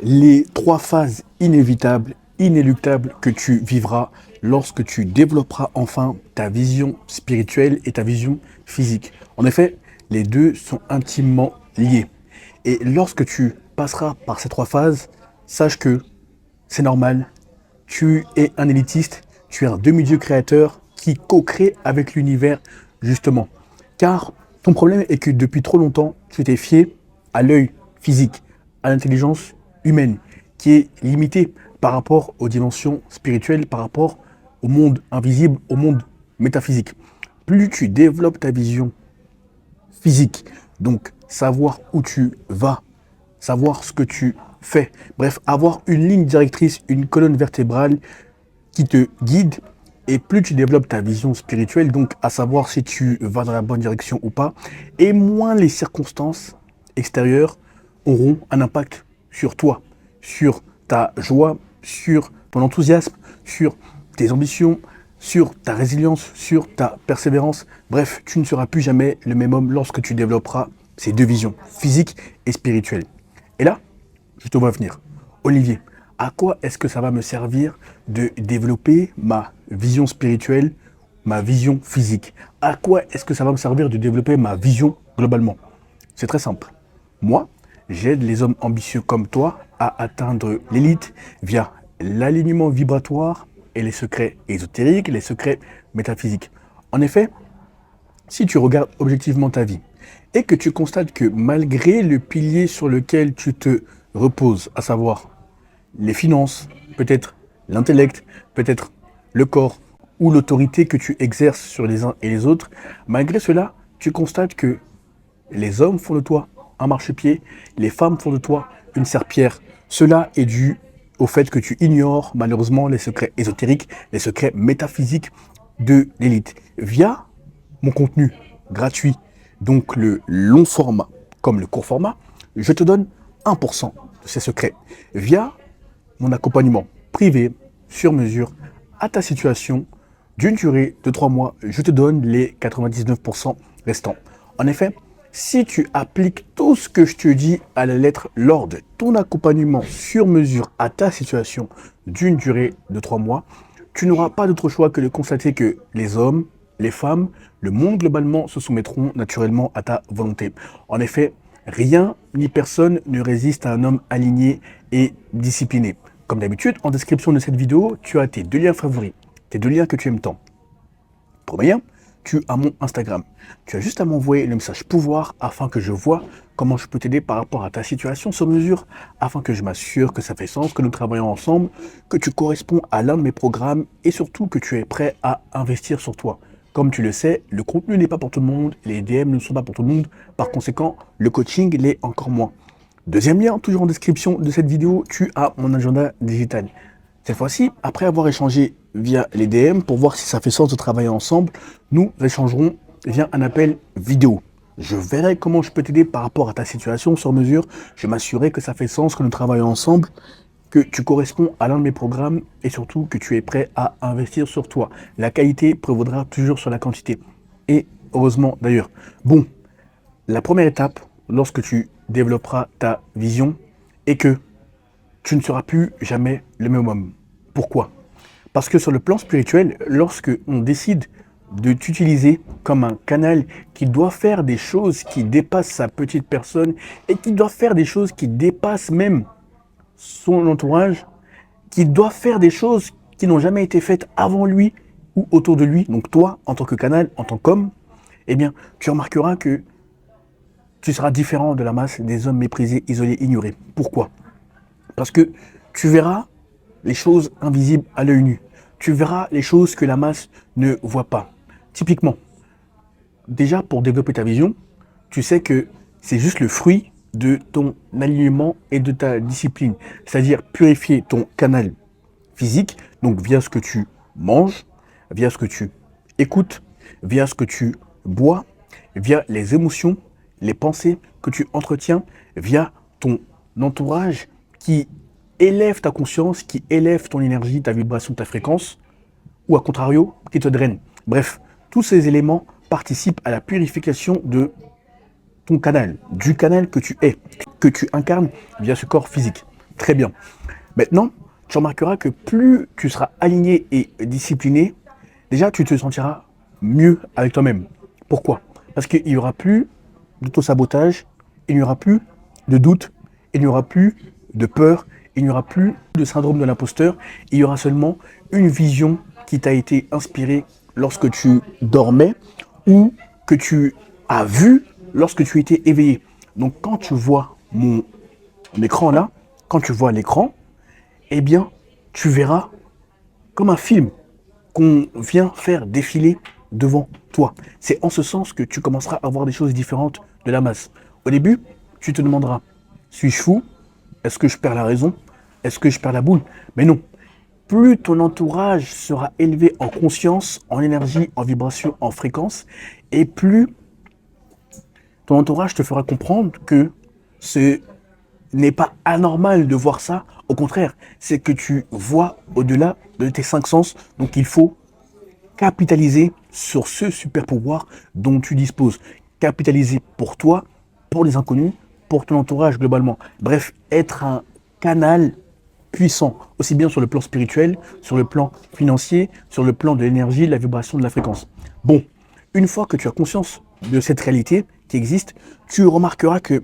Les trois phases inévitables, inéluctables que tu vivras lorsque tu développeras enfin ta vision spirituelle et ta vision physique. En effet, les deux sont intimement liés. Et lorsque tu passeras par ces trois phases, sache que c'est normal, tu es un élitiste, tu es un demi-dieu créateur qui co-crée avec l'univers, justement. Car ton problème est que depuis trop longtemps, tu t'es fié à l'œil physique, à l'intelligence humaine, qui est limitée par rapport aux dimensions spirituelles, par rapport au monde invisible, au monde métaphysique. Plus tu développes ta vision physique, donc savoir où tu vas, savoir ce que tu fais, bref, avoir une ligne directrice, une colonne vertébrale qui te guide, et plus tu développes ta vision spirituelle, donc à savoir si tu vas dans la bonne direction ou pas, et moins les circonstances extérieures auront un impact sur toi, sur ta joie, sur ton enthousiasme, sur tes ambitions, sur ta résilience, sur ta persévérance. Bref, tu ne seras plus jamais le même homme lorsque tu développeras ces deux visions, physique et spirituelle. Et là, je te vois venir. Olivier, à quoi est-ce que ça va me servir de développer ma vision spirituelle, ma vision physique? À quoi est-ce que ça va me servir de développer ma vision globalement? C'est très simple. Moi, j'aide les hommes ambitieux comme toi à atteindre l'élite via l'alignement vibratoire et les secrets ésotériques, les secrets métaphysiques. En effet, si tu regardes objectivement ta vie et que tu constates que malgré le pilier sur lequel tu te reposes, à savoir les finances, peut-être l'intellect, peut-être le corps ou l'autorité que tu exerces sur les uns et les autres, malgré cela, tu constates que les hommes font de toi un marchepied, les femmes font de toi une serpillière. Cela est dû au fait que tu ignores malheureusement les secrets ésotériques, les secrets métaphysiques de l'élite. Via mon contenu gratuit, donc le long format comme le court format, je te donne 1% de ces secrets. Via mon accompagnement privé, sur mesure, à ta situation, d'une durée de 3 mois, je te donne les 99% restants. En effet, si tu appliques tout ce que je te dis à la lettre lors de ton accompagnement sur mesure à ta situation d'une durée de 3 mois, tu n'auras pas d'autre choix que de constater que les hommes, les femmes, le monde globalement se soumettront naturellement à ta volonté. En effet, rien ni personne ne résiste à un homme aligné et discipliné. Comme d'habitude, en description de cette vidéo, tu as tes deux liens favoris, tes deux liens que tu aimes tant. Premier lien, tu as mon Instagram. Tu as juste à m'envoyer le message pouvoir afin que je vois comment je peux t'aider par rapport à ta situation sur mesure, afin que je m'assure que ça fait sens, que nous travaillons ensemble, que tu corresponds à l'un de mes programmes et surtout que tu es prêt à investir sur toi. Comme tu le sais, le contenu n'est pas pour tout le monde, les DM ne sont pas pour tout le monde, par conséquent, le coaching l'est encore moins. Deuxième lien, toujours en description de cette vidéo, tu as mon agenda digital. Cette fois-ci, après avoir échangé via les DM pour voir si ça fait sens de travailler ensemble, nous échangerons via un appel vidéo. Je verrai comment je peux t'aider par rapport à ta situation sur mesure. Je m'assurerai que ça fait sens, que nous travaillons ensemble, que tu corresponds à l'un de mes programmes et surtout que tu es prêt à investir sur toi. La qualité prévaudra toujours sur la quantité. Et heureusement d'ailleurs. Bon, la première étape, lorsque tu développeras ta vision, est que tu ne seras plus jamais le même homme. Pourquoi? Parce que sur le plan spirituel, lorsque on décide de t'utiliser comme un canal qui doit faire des choses qui dépassent sa petite personne et qui doit faire des choses qui dépassent même son entourage, qui doit faire des choses qui n'ont jamais été faites avant lui ou autour de lui, donc toi, en tant que canal, en tant qu'homme, eh bien, tu remarqueras que tu seras différent de la masse des hommes méprisés, isolés, ignorés. Pourquoi? Parce que tu verras les choses invisibles à l'œil nu. Tu verras les choses que la masse ne voit pas. Typiquement, déjà pour développer ta vision, tu sais que c'est juste le fruit de ton alignement et de ta discipline. C'est-à-dire purifier ton canal physique, donc via ce que tu manges, via ce que tu écoutes, via ce que tu bois, via les émotions, les pensées que tu entretiens, via ton entourage qui élève ta conscience, qui élève ton énergie, ta vibration, ta fréquence, ou à contrario, qui te draine. Bref, tous ces éléments participent à la purification de ton canal, du canal que tu es, que tu incarnes via ce corps physique. Très bien. Maintenant, tu remarqueras que plus tu seras aligné et discipliné, déjà tu te sentiras mieux avec toi-même. Pourquoi? Parce qu'il n'y aura plus d'auto-sabotage, il n'y aura plus de doute, il n'y aura plus de peur, il n'y aura plus de syndrome de l'imposteur, il y aura seulement une vision qui t'a été inspirée lorsque tu dormais ou que tu as vu lorsque tu étais éveillé. Donc quand tu vois mon écran là, quand tu vois l'écran, eh bien, tu verras comme un film qu'on vient faire défiler devant toi. C'est en ce sens que tu commenceras à voir des choses différentes de la masse. Au début, tu te demanderas, suis-je fou? Est-ce que je perds la raison? Est-ce que je perds la boule? Mais non. Plus ton entourage sera élevé en conscience, en énergie, en vibration, en fréquence, et plus ton entourage te fera comprendre que ce n'est pas anormal de voir ça. Au contraire, c'est que tu vois au-delà de tes cinq sens. Donc il faut capitaliser sur ce super pouvoir dont tu disposes. Capitaliser pour toi, pour les inconnus, pour ton entourage globalement. Bref, être un canal puissant, aussi bien sur le plan spirituel, sur le plan financier, sur le plan de l'énergie, de la vibration, de la fréquence. Bon, une fois que tu as conscience de cette réalité qui existe, tu remarqueras que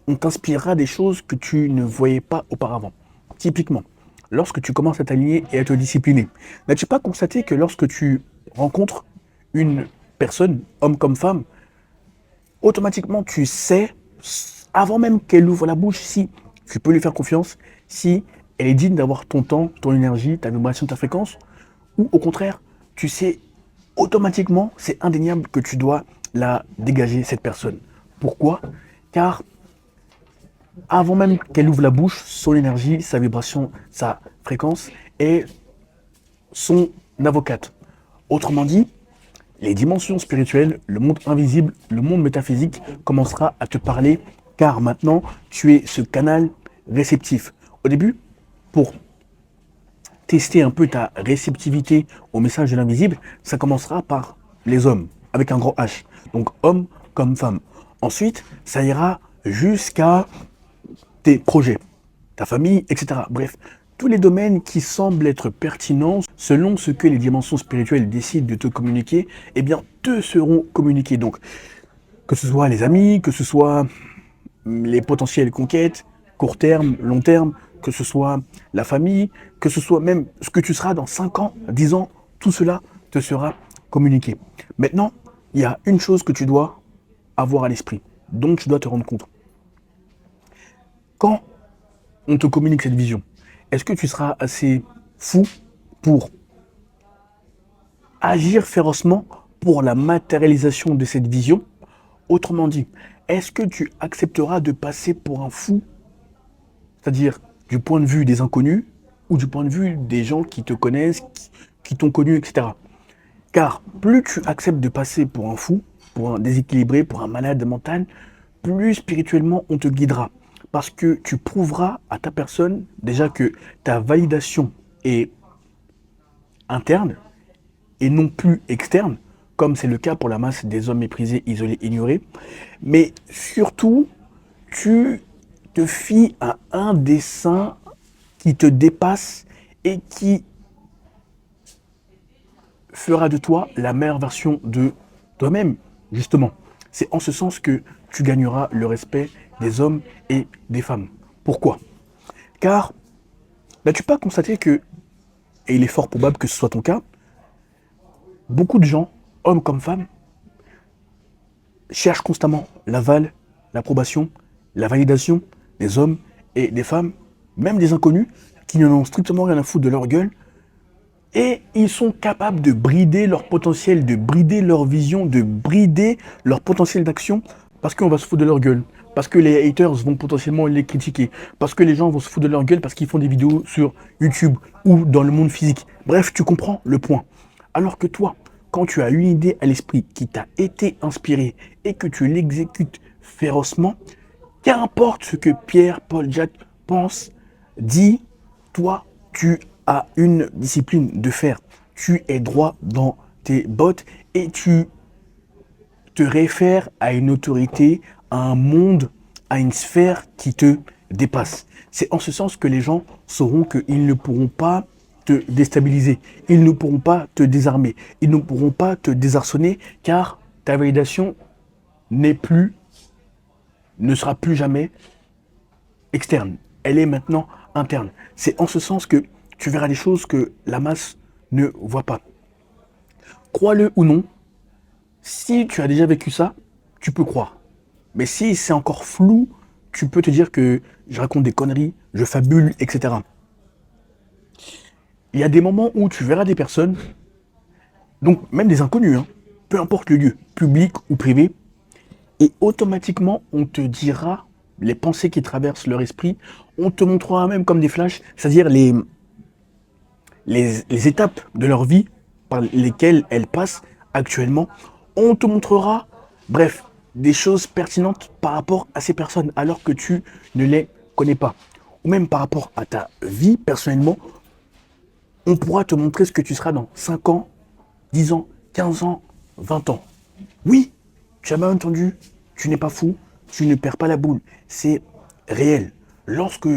on t'inspirera des choses que tu ne voyais pas auparavant. Typiquement, lorsque tu commences à t'aligner et à te discipliner, n'as-tu pas constaté que lorsque tu rencontres une personne, homme comme femme, automatiquement tu sais, avant même qu'elle ouvre la bouche, si tu peux lui faire confiance, si elle est digne d'avoir ton temps, ton énergie, ta vibration, ta fréquence, ou au contraire, tu sais automatiquement, c'est indéniable que tu dois la dégager, cette personne. Pourquoi? Car avant même qu'elle ouvre la bouche, son énergie, sa vibration, sa fréquence est son avocate. Autrement dit, les dimensions spirituelles, le monde invisible, le monde métaphysique commencera à te parler car maintenant tu es ce canal réceptif. Au début, pour tester un peu ta réceptivité au message de l'invisible, ça commencera par les hommes, avec un grand H. Donc homme comme femme. Ensuite, ça ira jusqu'à tes projets, ta famille, etc. Bref, tous les domaines qui semblent être pertinents selon ce que les dimensions spirituelles décident de te communiquer, eh bien, te seront communiqués. Donc, que ce soit les amis, que ce soit les potentielles conquêtes, court terme, long terme, que ce soit la famille, que ce soit même ce que tu seras dans 5 ans, 10 ans, tout cela te sera communiqué. Maintenant, il y a une chose que tu dois avoir à l'esprit, dont tu dois te rendre compte. Quand on te communique cette vision, est-ce que tu seras assez fou pour agir férocement pour la matérialisation de cette vision? Autrement dit, est-ce que tu accepteras de passer pour un fou, c'est-à-dire du point de vue des inconnus ou du point de vue des gens qui te connaissent, qui t'ont connu, etc. Car plus tu acceptes de passer pour un fou, pour un déséquilibré, pour un malade mental, plus spirituellement on te guidera. Parce que tu prouveras à ta personne déjà que ta validation est interne et non plus externe, comme c'est le cas pour la masse des hommes méprisés, isolés, ignorés. Mais surtout, tu te fies à un dessein qui te dépasse et qui fera de toi la meilleure version de toi-même, justement. C'est en ce sens que tu gagneras le respect des hommes et des femmes. Pourquoi? Car n'as-tu pas constaté que, et il est fort probable que ce soit ton cas, beaucoup de gens, hommes comme femmes, cherchent constamment l'aval, l'approbation, la validation des hommes et des femmes, même des inconnus, qui n'en ont strictement rien à foutre de leur gueule, et ils sont capables de brider leur potentiel, de brider leur vision, de brider leur potentiel d'action, parce qu'on va se foutre de leur gueule, parce que les haters vont potentiellement les critiquer, parce que les gens vont se foutre de leur gueule parce qu'ils font des vidéos sur YouTube ou dans le monde physique. Bref, tu comprends le point. Alors que toi, quand tu as une idée à l'esprit qui t'a été inspirée et que tu l'exécutes férocement, qu'importe ce que Pierre, Paul, Jack pense, dit, toi, tu as une discipline de fer. Tu es droit dans tes bottes et tu te réfères à une autorité, à un monde, à une sphère qui te dépasse. C'est en ce sens que les gens sauront qu'ils ne pourront pas te déstabiliser, ils ne pourront pas te désarmer, ils ne pourront pas te désarçonner, car ta validation n'est plus, ne sera plus jamais externe. Elle est maintenant interne. C'est en ce sens que tu verras des choses que la masse ne voit pas. Crois-le ou non, si tu as déjà vécu ça, tu peux croire. Mais si c'est encore flou, tu peux te dire que je raconte des conneries, je fabule, etc. Il y a des moments où tu verras des personnes, donc même des inconnus, hein, peu importe le lieu, public ou privé, et automatiquement on te dira les pensées qui traversent leur esprit, on te montrera même comme des flashs, c'est-à-dire les étapes de leur vie par lesquelles elles passent actuellement, on te montrera, bref, des choses pertinentes par rapport à ces personnes alors que tu ne les connais pas. Ou même par rapport à ta vie personnellement, on pourra te montrer ce que tu seras dans 5 ans, 10 ans, 15 ans, 20 ans. Oui, tu as bien entendu, tu n'es pas fou, tu ne perds pas la boule. C'est réel. Lorsque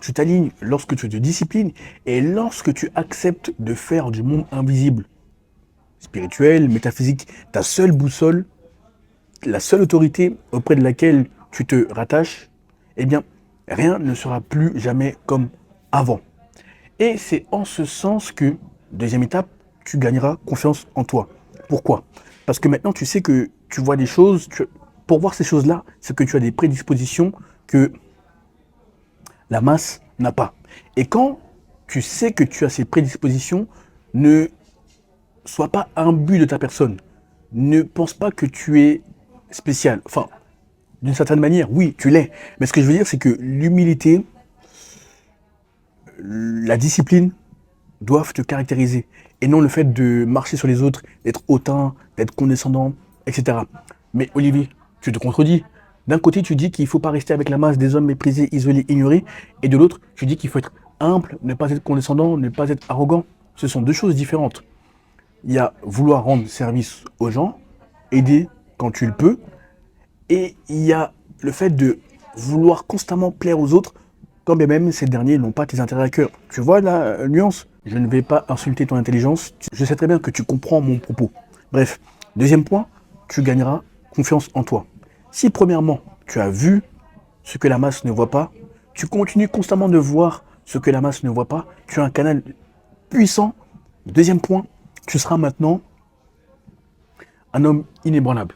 tu t'alignes, lorsque tu te disciplines et lorsque tu acceptes de faire du monde invisible, spirituel, métaphysique, ta seule boussole, la seule autorité auprès de laquelle tu te rattaches, eh bien, rien ne sera plus jamais comme avant. Et c'est en ce sens que, deuxième étape, tu gagneras confiance en toi. Pourquoi? Parce que maintenant, tu sais que tu vois des choses, pour voir ces choses-là, c'est que tu as des prédispositions que la masse n'a pas. Et quand tu sais que tu as ces prédispositions, ne sois pas imbu de ta personne. Ne pense pas que tu es spécial. Enfin, d'une certaine manière, oui, tu l'es. Mais ce que je veux dire, c'est que l'humilité, la discipline doivent te caractériser. Et non le fait de marcher sur les autres, d'être hautain, d'être condescendant, etc. Mais Olivier, tu te contredis. D'un côté, tu dis qu'il ne faut pas rester avec la masse des hommes méprisés, isolés, ignorés. Et de l'autre, tu dis qu'il faut être humble, ne pas être condescendant, ne pas être arrogant. Ce sont deux choses différentes. Il y a vouloir rendre service aux gens, aider quand tu le peux, et il y a le fait de vouloir constamment plaire aux autres, quand bien même ces derniers n'ont pas tes intérêts à cœur. Tu vois la nuance? Je ne vais pas insulter ton intelligence, je sais très bien que tu comprends mon propos. Bref, deuxième point, tu gagneras confiance en toi. Si premièrement, tu as vu ce que la masse ne voit pas, tu continues constamment de voir ce que la masse ne voit pas, tu as un canal puissant. Deuxième point, tu seras maintenant un homme inébranlable.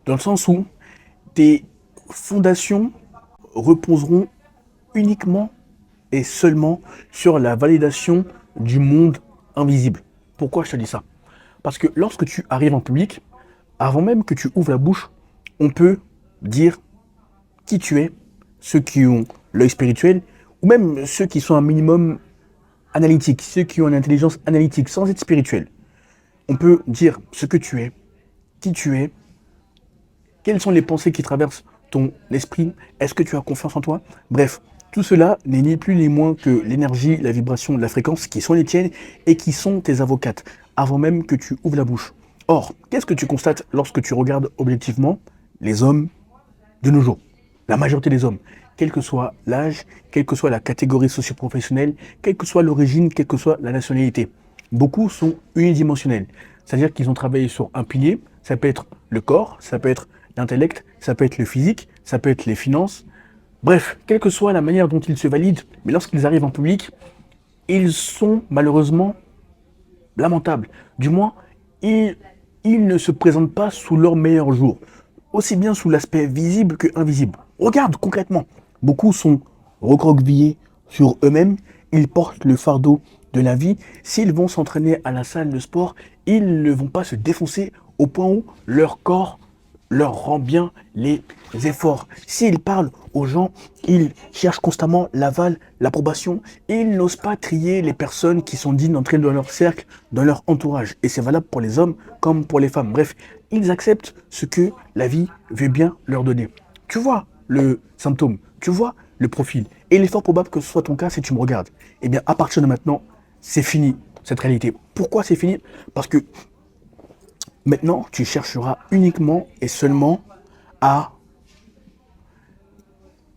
Dans le sens où tes fondations reposeront uniquement et seulement sur la validation du monde invisible. Pourquoi je te dis ça? Parce que lorsque tu arrives en public, avant même que tu ouvres la bouche, on peut dire qui tu es, ceux qui ont l'œil spirituel, ou même ceux qui sont un minimum analytique, ceux qui ont une intelligence analytique sans être spirituel. On peut dire ce que tu es, qui tu es, quelles sont les pensées qui traversent ton esprit, est-ce que tu as confiance en toi? Bref, tout cela n'est ni plus ni moins que l'énergie, la vibration, la fréquence qui sont les tiennes et qui sont tes avocates, avant même que tu ouvres la bouche. Or, qu'est-ce que tu constates lorsque tu regardes objectivement les hommes de nos jours? La majorité des hommes, quel que soit l'âge, quelle que soit la catégorie socio-professionnelle, quelle que soit l'origine, quelle que soit la nationalité, beaucoup sont unidimensionnels. C'est-à-dire qu'ils ont travaillé sur un pilier, ça peut être le corps, ça peut être l'intellect, ça peut être le physique, ça peut être les finances. Bref, quelle que soit la manière dont ils se valident, mais lorsqu'ils arrivent en public, ils sont malheureusement lamentables. Du moins, ils ne se présentent pas sous leur meilleur jour, aussi bien sous l'aspect visible que invisible. Regarde concrètement, beaucoup sont recroquevillés sur eux-mêmes, ils portent le fardeau de la vie. S'ils vont s'entraîner à la salle de sport, ils ne vont pas se défoncer au point où leur corps leur rend bien les efforts. S'ils parlent aux gens, ils cherchent constamment l'aval, l'approbation. Ils n'osent pas trier les personnes qui sont dignes d'entrer dans leur cercle, dans leur entourage. Et c'est valable pour les hommes comme pour les femmes. Bref, ils acceptent ce que la vie veut bien leur donner. Tu vois le symptôme, tu vois le profil. Et il est fort probable que ce soit ton cas si tu me regardes. Eh bien, à partir de maintenant, c'est fini cette réalité. Pourquoi c'est fini? Parce que maintenant, tu chercheras uniquement et seulement à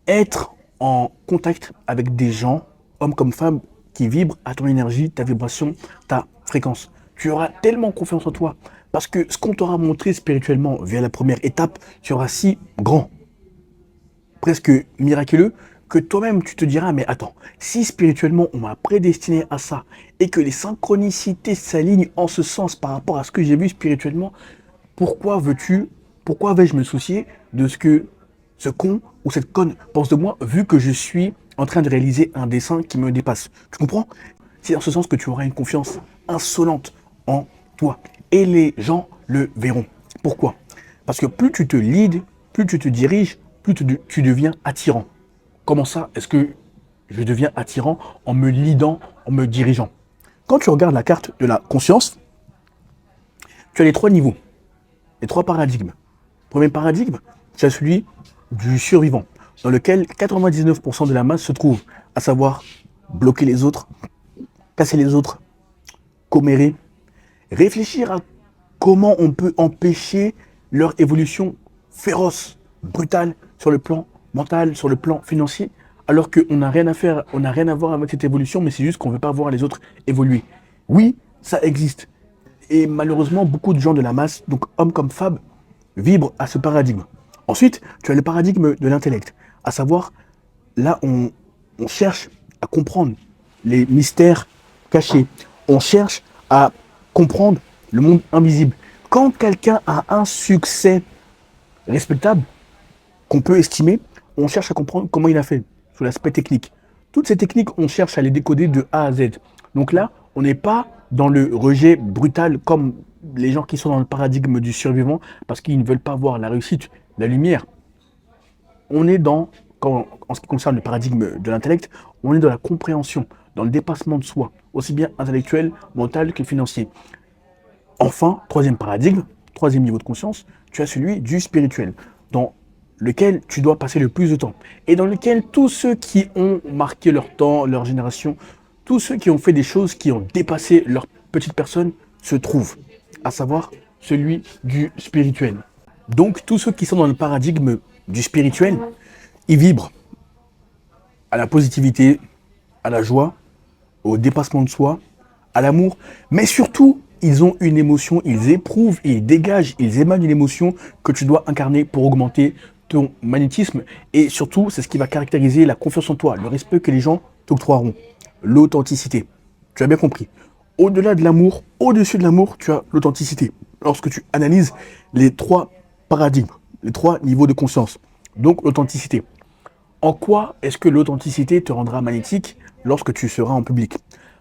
être en contact avec des gens, hommes comme femmes, qui vibrent à ton énergie, ta vibration, ta fréquence. Tu auras tellement confiance en toi. Parce que ce qu'on t'aura montré spirituellement via la première étape sera si grand, presque miraculeux, que toi-même tu te diras, mais attends, si spirituellement on m'a prédestiné à ça, et que les synchronicités s'alignent en ce sens par rapport à ce que j'ai vu spirituellement, pourquoi vais-je me soucier de ce que ce con ou cette conne pense de moi, vu que je suis en train de réaliser un dessin qui me dépasse? Tu comprends? C'est dans ce sens que tu auras une confiance insolente en toi. Et les gens le verront. Pourquoi? Parce que plus tu te leads, plus tu te diriges, plus tu deviens attirant. Comment ça, est-ce que je deviens attirant en me leadant, en me dirigeant? Quand tu regardes la carte de la conscience, tu as les trois niveaux, les trois paradigmes. Premier paradigme, tu as celui du survivant, dans lequel 99% de la masse se trouve, à savoir bloquer les autres, casser les autres, commérer, réfléchir à comment on peut empêcher leur évolution féroce, brutale, sur le plan mental, sur le plan financier, alors qu'on n'a rien à faire, on n'a rien à voir avec cette évolution, mais c'est juste qu'on ne veut pas voir les autres évoluer. Oui, ça existe. Et malheureusement, beaucoup de gens de la masse, donc hommes comme femmes, vibrent à ce paradigme. Ensuite, tu as le paradigme de l'intellect, à savoir, là, on cherche à comprendre les mystères cachés. On cherche à comprendre le monde invisible. Quand quelqu'un a un succès respectable, qu'on peut estimer, on cherche à comprendre comment il a fait, sur l'aspect technique. Toutes ces techniques, on cherche à les décoder de A à Z. Donc là, on n'est pas dans le rejet brutal comme les gens qui sont dans le paradigme du survivant parce qu'ils ne veulent pas voir la réussite, la lumière. On est en ce qui concerne le paradigme de l'intellect, on est dans la compréhension, dans le dépassement de soi, aussi bien intellectuel, mental que financier. Enfin, troisième paradigme, troisième niveau de conscience, tu as celui du spirituel, dans lequel tu dois passer le plus de temps, et dans lequel tous ceux qui ont marqué leur temps, leur génération, tous ceux qui ont fait des choses qui ont dépassé leur petite personne se trouvent, à savoir celui du spirituel. Donc tous ceux qui sont dans le paradigme du spirituel, ils vibrent à la positivité, à la joie, au dépassement de soi, à l'amour, mais surtout, ils ont une émotion, ils éprouvent, ils dégagent, ils émanent une émotion que tu dois incarner pour augmenter ton magnétisme. Et surtout, c'est ce qui va caractériser la confiance en toi, le respect que les gens t'octroieront, l'authenticité. Tu as bien compris. Au-delà de l'amour, au-dessus de l'amour, tu as l'authenticité. Lorsque tu analyses les trois paradigmes, les trois niveaux de conscience, donc l'authenticité. En quoi est-ce que l'authenticité te rendra magnétique lorsque tu seras en public?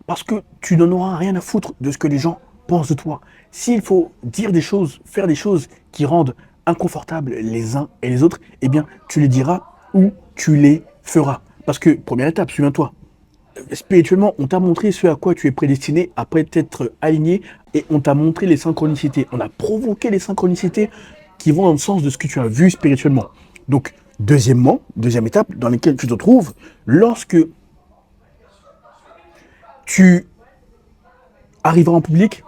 Parce que tu n'en auras rien à foutre de ce que les gens pensent de toi. S'il faut dire des choses, faire des choses qui rendent inconfortables les uns et les autres, eh bien, tu les diras ou tu les feras. Parce que, première étape, souviens-toi, spirituellement, on t'a montré ce à quoi tu es prédestiné à peut-être aligné et on t'a montré les synchronicités. On a provoqué les synchronicités qui vont dans le sens de ce que tu as vu spirituellement. Donc, deuxième étape dans laquelle tu te trouves, lorsque tu arriveras en public,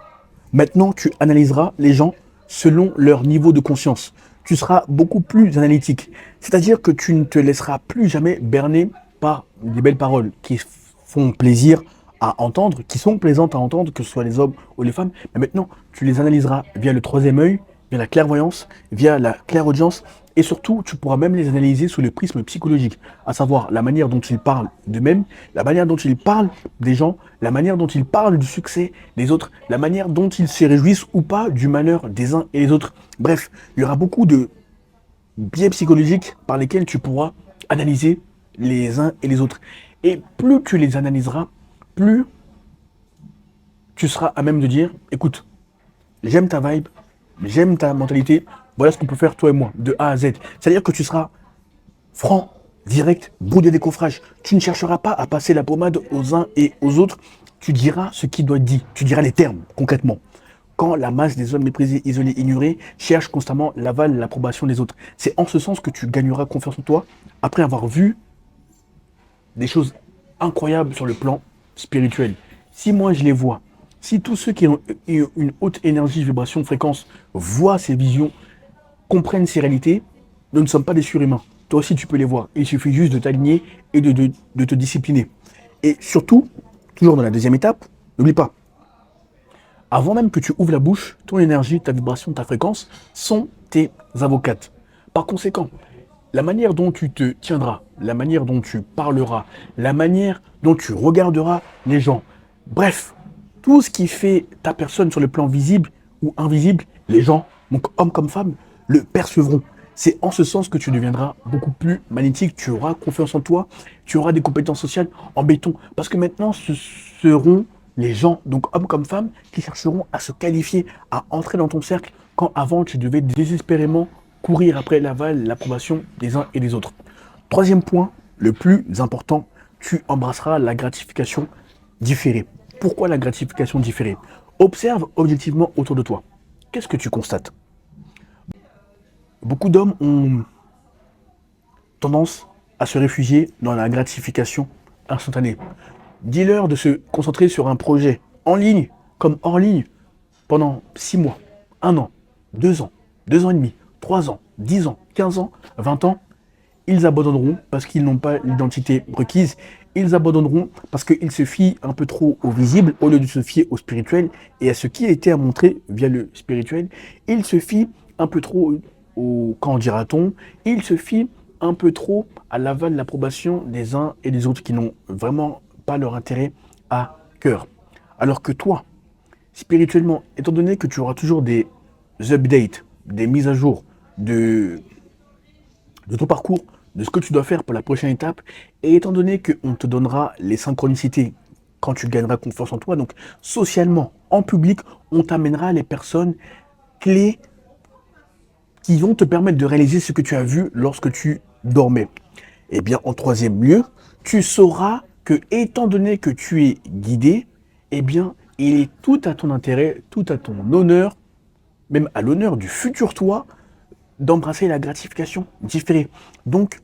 maintenant tu analyseras les gens selon leur niveau de conscience. Tu seras beaucoup plus analytique. C'est-à-dire que tu ne te laisseras plus jamais berner par des belles paroles qui font plaisir à entendre, qui sont plaisantes à entendre, que ce soit les hommes ou les femmes. Mais maintenant, tu les analyseras via le troisième œil, via la clairvoyance, via la clairaudience. Et surtout, tu pourras même les analyser sous le prisme psychologique, à savoir la manière dont ils parlent d'eux-mêmes, la manière dont ils parlent des gens, la manière dont ils parlent du succès des autres, la manière dont ils se réjouissent ou pas du malheur des uns et des autres. Bref, il y aura beaucoup de biais psychologiques par lesquels tu pourras analyser les uns et les autres. Et plus tu les analyseras, plus tu seras à même de dire, écoute, j'aime ta vibe, j'aime ta mentalité, voilà ce qu'on peut faire toi et moi, de A à Z. C'est-à-dire que tu seras franc, direct, brouillé des coffrages. Tu ne chercheras pas à passer la pommade aux uns et aux autres. Tu diras ce qui doit être dit. Tu diras les termes, concrètement. Quand la masse des hommes méprisés, isolés, ignorés cherche constamment l'aval, l'approbation des autres. C'est en ce sens que tu gagneras confiance en toi après avoir vu des choses incroyables sur le plan spirituel. Si moi je les vois, si tous ceux qui ont une haute énergie, vibration, fréquence voient ces visions, comprennent ces réalités, nous ne sommes pas des surhumains. toi aussi tu peux les voir. Il suffit juste de t'aligner et de te discipliner. Et surtout, toujours dans la deuxième étape, n'oublie pas, avant même que tu ouvres la bouche, ton énergie, ta vibration, ta fréquence sont tes avocates. Par conséquent, la manière dont tu te tiendras, la manière dont tu parleras, la manière dont tu regarderas les gens, bref, tout ce qui fait ta personne sur le plan visible ou invisible, les gens, donc hommes comme femmes, le percevront. C'est en ce sens que tu deviendras beaucoup plus magnétique, tu auras confiance en toi, tu auras des compétences sociales en béton. Parce que maintenant, ce seront les gens, donc hommes comme femmes, qui chercheront à se qualifier, à entrer dans ton cercle, quand avant tu devais désespérément courir après l'aval, l'approbation des uns et des autres. Troisième point, le plus important, tu embrasseras la gratification différée. Pourquoi la gratification différée? Observe objectivement autour de toi. Qu'est-ce que tu constates? Beaucoup d'hommes ont tendance à se réfugier dans la gratification instantanée. Dis-leur de se concentrer sur un projet en ligne comme hors ligne pendant 6 mois, 1 an, 2 ans, 2 ans et demi, 3 ans, 10 ans, 15 ans, 20 ans. Ils abandonneront parce qu'ils n'ont pas l'identité requise. Ils abandonneront parce qu'ils se fient un peu trop au visible au lieu de se fier au spirituel et à ce qui a été à montrer via le spirituel. Ils se fient un peu trop au quand dira-t-on. Ils se fient un peu trop à l'aval, l'approbation des uns et des autres qui n'ont vraiment pas leur intérêt à cœur. Alors que toi, spirituellement, étant donné que tu auras toujours des updates, des mises à jour de ton parcours, de ce que tu dois faire pour la prochaine étape, et étant donné qu'on te donnera les synchronicités quand tu gagneras confiance en toi, donc socialement, en public, on t'amènera les personnes clés qui vont te permettre de réaliser ce que tu as vu lorsque tu dormais. Eh bien, en troisième lieu, tu sauras que, étant donné que tu es guidé, eh bien, il est tout à ton intérêt, tout à ton honneur, même à l'honneur du futur toi, d'embrasser la gratification différée. Donc,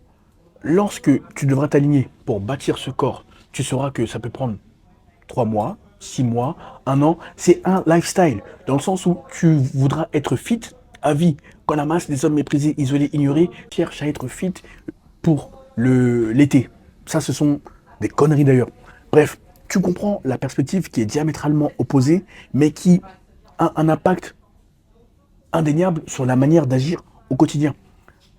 lorsque tu devras t'aligner pour bâtir ce corps, tu sauras que ça peut prendre 3 mois, 6 mois, 1 an. C'est un lifestyle, dans le sens où tu voudras être fit à vie. Quand la masse des hommes méprisés, isolés, ignorés cherche à être fit pour l'été. Ça, ce sont des conneries d'ailleurs. Bref, tu comprends la perspective qui est diamétralement opposée, mais qui a un impact indéniable sur la manière d'agir au quotidien.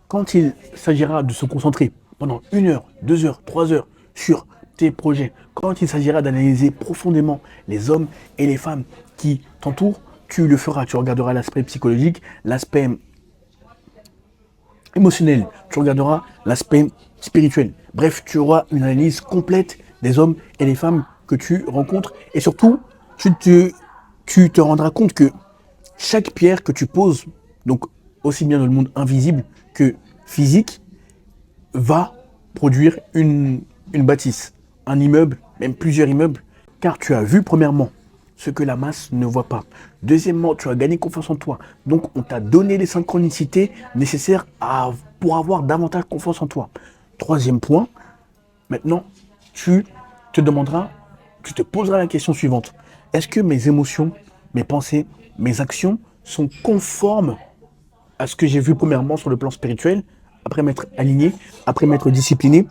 Quand il s'agira de se concentrer pendant 1 heure, 2 heures, 3 heures sur tes projets, quand il s'agira d'analyser profondément les hommes et les femmes qui t'entourent, tu le feras. Tu regarderas l'aspect psychologique, l'aspect émotionnel, tu regarderas l'aspect spirituel. Bref, tu auras une analyse complète des hommes et des femmes que tu rencontres. Et surtout, tu te rendras compte que chaque pierre que tu poses, donc aussi bien dans le monde invisible que physique, va produire une bâtisse, un immeuble, même plusieurs immeubles, car tu as vu premièrement ce que la masse ne voit pas. Deuxièmement, tu as gagné confiance en toi. Donc, on t'a donné les synchronicités nécessaires pour avoir davantage confiance en toi. Troisième point, maintenant, tu te demanderas, tu te poseras la question suivante. Est-ce que mes émotions, mes pensées, mes actions sont conformes à ce que j'ai vu premièrement sur le plan spirituel, après m'être aligné, après m'être discipliné?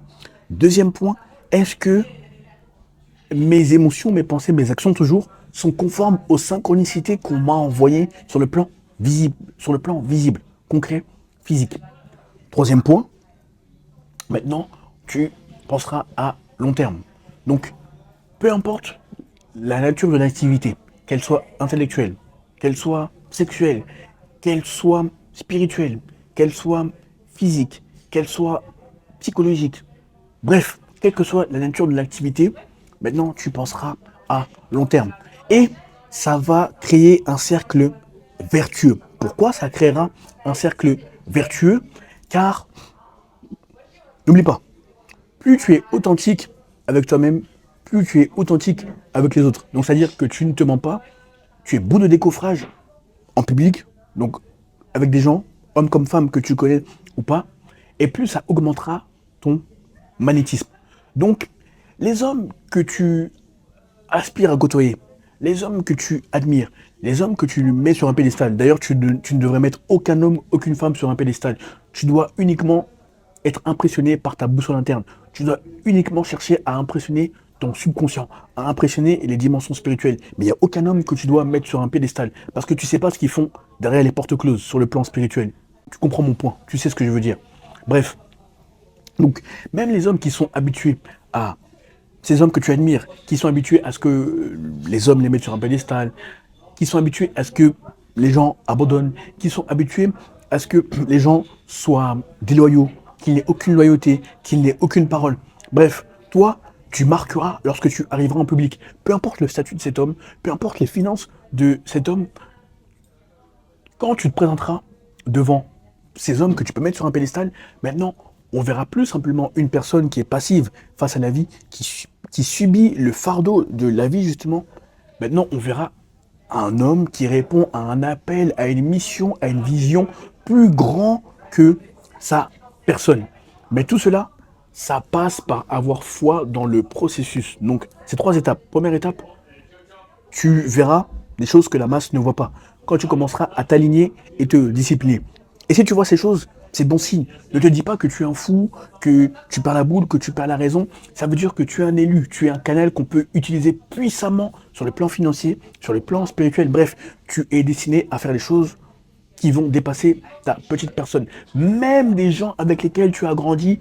Deuxième point, est-ce que mes émotions, mes pensées, mes actions toujours sont conformes aux synchronicités qu'on m'a envoyées sur le plan visible, concret, physique? Troisième point, maintenant, tu penseras à long terme. Donc, peu importe la nature de l'activité, qu'elle soit intellectuelle, qu'elle soit sexuelle, qu'elle soit spirituelle, qu'elle soit physique, qu'elle soit psychologique, bref, quelle que soit la nature de l'activité, maintenant tu penseras à long terme. Et ça va créer un cercle vertueux. Pourquoi ça créera un cercle vertueux? Car, n'oublie pas, plus tu es authentique avec toi-même, plus tu es authentique avec les autres. Donc, c'est-à-dire que tu ne te mens pas, tu es bout de décoffrage en public, donc avec des gens, hommes comme femmes que tu connais ou pas, et plus ça augmentera ton magnétisme. Donc, les hommes que tu aspires à côtoyer, les hommes que tu admires, les hommes que tu mets sur un pédestal, d'ailleurs, tu ne devrais mettre aucun homme, aucune femme sur un pédestal. Tu dois uniquement être impressionné par ta boussole interne. Tu dois uniquement chercher à impressionner ton subconscient, à impressionner les dimensions spirituelles. Mais il n'y a aucun homme que tu dois mettre sur un piédestal, parce que tu sais pas ce qu'ils font derrière les portes closes sur le plan spirituel. Tu comprends mon point, tu sais ce que je veux dire. Bref, donc même les hommes qui sont habitués à ces hommes que tu admires, qui sont habitués à ce que les hommes les mettent sur un pédestal, qui sont habitués à ce que les gens abandonnent, qui sont habitués à ce que les gens soient déloyaux, qu'il n'y ait aucune loyauté, qu'il n'y ait aucune parole. Bref, toi, tu marqueras lorsque tu arriveras en public. Peu importe le statut de cet homme, peu importe les finances de cet homme, quand tu te présenteras devant ces hommes que tu peux mettre sur un pédestal, maintenant, on verra plus simplement une personne qui est passive face à la vie, qui subit le fardeau de la vie, justement. Maintenant, on verra un homme qui répond à un appel, à une mission, à une vision plus grand que sa personne. Mais tout cela, ça passe par avoir foi dans le processus. Donc, c'est 3 étapes. Première étape, tu verras des choses que la masse ne voit pas. Quand tu commenceras à t'aligner et te discipliner. Et si tu vois ces choses, c'est bon signe. Ne te dis pas que tu es un fou, que tu perds la boule, que tu perds la raison. Ça veut dire que tu es un élu, tu es un canal qu'on peut utiliser puissamment sur le plan financier, sur le plan spirituel. Bref, tu es destiné à faire des choses qui vont dépasser ta petite personne. Même des gens avec lesquels tu as grandi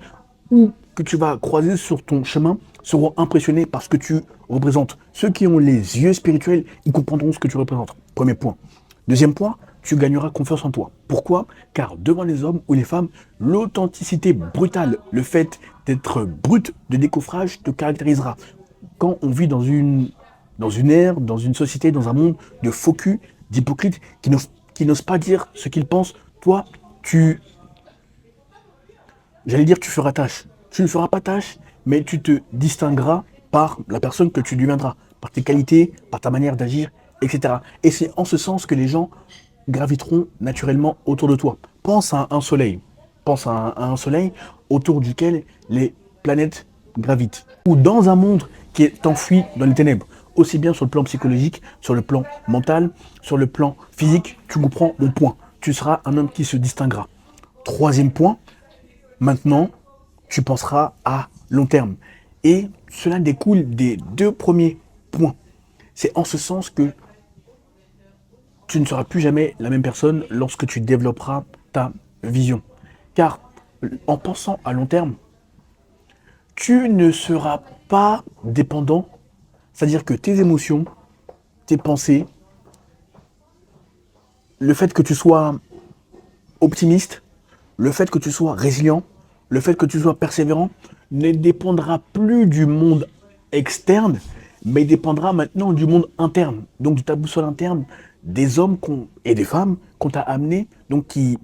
ou que tu vas croiser sur ton chemin seront impressionnés par ce que tu représentes. Ceux qui ont les yeux spirituels, ils comprendront ce que tu représentes. Premier point. Deuxième point, tu gagneras confiance en toi. Pourquoi? Car devant les hommes ou les femmes, l'authenticité brutale, le fait d'être brut de décoffrage te caractérisera. Quand on vit dans une ère, dans une société, dans un monde de faux culs, d'hypocrites qui n'osent pas dire ce qu'ils pensent, toi, j'allais dire tu feras tâche. Tu ne feras pas tâche, mais tu te distingueras par la personne que tu deviendras, par tes qualités, par ta manière d'agir, etc. Et c'est en ce sens que les gens graviteront naturellement autour de toi. Pense à un soleil. Pense à un soleil autour duquel les planètes gravitent. Ou dans un monde qui est enfoui dans les ténèbres. Aussi bien sur le plan psychologique, sur le plan mental, sur le plan physique, tu comprends mon point. Tu seras un homme qui se distinguera. Troisième point, maintenant, tu penseras à long terme. Et cela découle des 2 premiers points. C'est en ce sens que tu ne seras plus jamais la même personne lorsque tu développeras ta vision. Car en pensant à long terme, tu ne seras pas dépendant, c'est-à-dire que tes émotions, tes pensées, le fait que tu sois optimiste, le fait que tu sois résilient, le fait que tu sois persévérant, ne dépendra plus du monde externe, mais dépendra maintenant du monde interne, donc de ta boussole interne, des hommes et des femmes qu'on t'a amenés, donc qui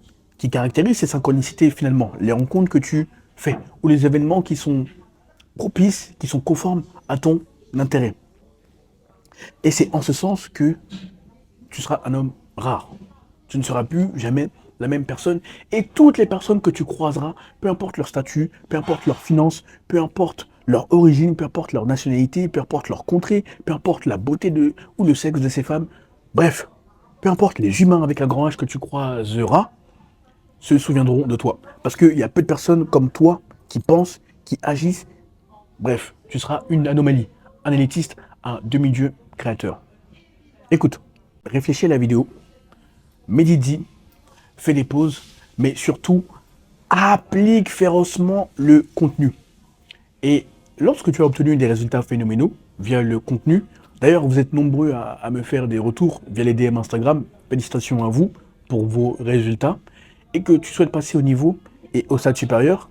caractérisent ces synchronicités finalement, les rencontres que tu fais, ou les événements qui sont propices, qui sont conformes à ton intérêt. Et c'est en ce sens que tu seras un homme rare. Tu ne seras plus jamais la même personne. Et toutes les personnes que tu croiseras, peu importe leur statut, peu importe leurs finances, peu importe leur origine, peu importe leur nationalité, peu importe leur contrée, peu importe la beauté ou le sexe de ces femmes, bref, peu importe les humains avec un grand H que tu croiseras, se souviendront de toi. Parce qu'il y a peu de personnes comme toi qui pensent, qui agissent. Bref, tu seras une anomalie, un élitiste, un demi-dieu créateur. Écoute, réfléchis à la vidéo, médite-y, fais des pauses, mais surtout, applique férocement le contenu. Et lorsque tu as obtenu des résultats phénoménaux via le contenu, d'ailleurs vous êtes nombreux à me faire des retours via les DM Instagram, félicitations à vous pour vos résultats, et que tu souhaites passer au niveau et au stade supérieur,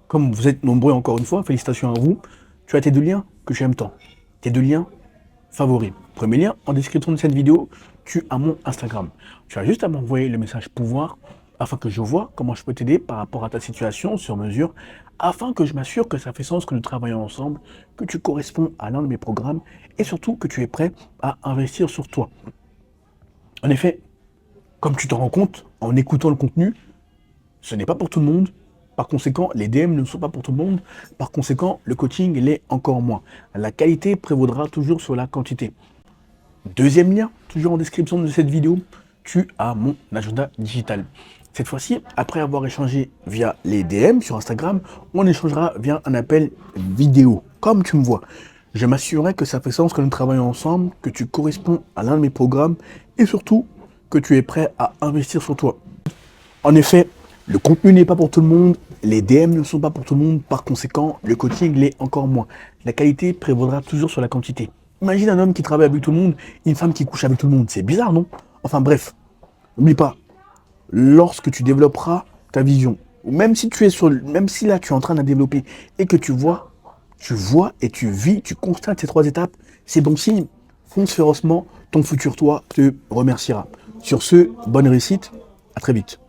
comme vous êtes nombreux encore une fois, félicitations à vous, tu as tes 2 liens que j'aime tant, tes 2 liens favoris. Premier lien, en description de cette vidéo, tu as mon Instagram. Tu as juste à m'envoyer le message pouvoir afin que je vois comment je peux t'aider par rapport à ta situation sur mesure, afin que je m'assure que ça fait sens que nous travaillons ensemble, que tu corresponds à l'un de mes programmes et surtout que tu es prêt à investir sur toi. En effet, comme tu te rends compte en écoutant le contenu, ce n'est pas pour tout le monde. Par conséquent, les DM ne sont pas pour tout le monde. Par conséquent, le coaching l'est encore moins. La qualité prévaudra toujours sur la quantité. Deuxième lien, toujours en description de cette vidéo, tu as mon agenda digital. Cette fois-ci, après avoir échangé via les DM sur Instagram, on échangera via un appel vidéo, comme tu me vois. Je m'assurerai que ça fait sens que nous travaillons ensemble, que tu corresponds à l'un de mes programmes et surtout que tu es prêt à investir sur toi. En effet, le contenu n'est pas pour tout le monde, les DM ne sont pas pour tout le monde, par conséquent, le coaching l'est encore moins. La qualité prévaudra toujours sur la quantité. Imagine un homme qui travaille avec tout le monde, une femme qui couche avec tout le monde, c'est bizarre, non? Enfin bref, n'oublie pas, lorsque tu développeras ta vision, ou même si là tu es en train de la développer et que tu vois et tu vis, tu constates ces 3 étapes, c'est bon signe. Fonce férocement, ton futur toi te remerciera. Sur ce, bonne réussite, à très vite.